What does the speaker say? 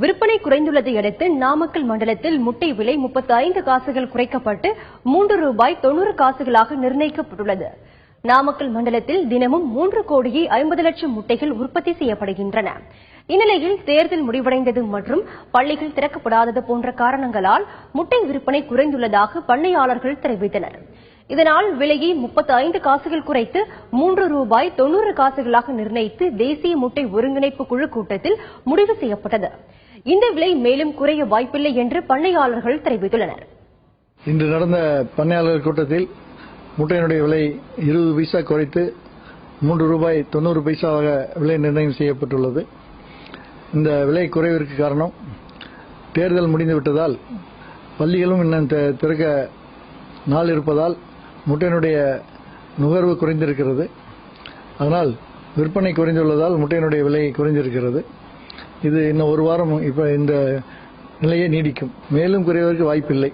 விற்பனை குறைந்துள்ளதை அடுத்து நாமக்கல் மண்டலத்தில் முட்டை விலை 35 காசுகள் குறைக்கப்பட்டு ₹3.90 நிர்ணயிக்கப்பட்டுள்ளது. நாமக்கல் மண்டலத்தில் தினமும் 3,50,00,000 முட்டைகள் உற்பத்தி செய்யப்படுகின்றன. இந்நிலையில் தேர்தல் முடிவடைந்தது மற்றும் பள்ளிகள் திறக்கப்படாதது போன்ற காரணங்களால் முட்டை விற்பனை குறைந்துள்ளதாக பண்ணையாளர்கள் தெரிவித்தனர். இதனால் விலையை 35 காசுகள் குறைத்து ₹3.90 நிர்ணயித்து தேசிய முட்டை ஒருங்கிணைப்பு குழு கூட்டத்தில் முடிவு செய்யப்பட்டது. இந்த விலை மேலும் குறைய வாய்ப்பில்லை என்று பண்ணையாளர்கள் தெரிவித்துள்ளனர். இன்று நடந்த பண்ணையாளர்கள் கூட்டத்தில் முட்டையினுடைய விலை 20 பைசா குறைத்து ₹3.90 விலை நிர்ணயம் செய்யப்பட்டுள்ளது. இந்த விலை குறைவிற்கு காரணம் தேர்தல் முடிந்துவிட்டதால் பள்ளிகளும் இன்னும் திறக்க நாள் இருப்பதால் முட்டையினுடைய நுகர்வு குறைந்திருக்கிறது. அதனால் விற்பனை குறைந்துள்ளதால் முட்டையினுடைய விலை குறைந்திருக்கிறது. இது இன்னும் ஒரு வாரம் இப்ப இந்த நிலையே நீடிக்கும். மேலும் குறைவதற்கு வாய்ப்பில்லை.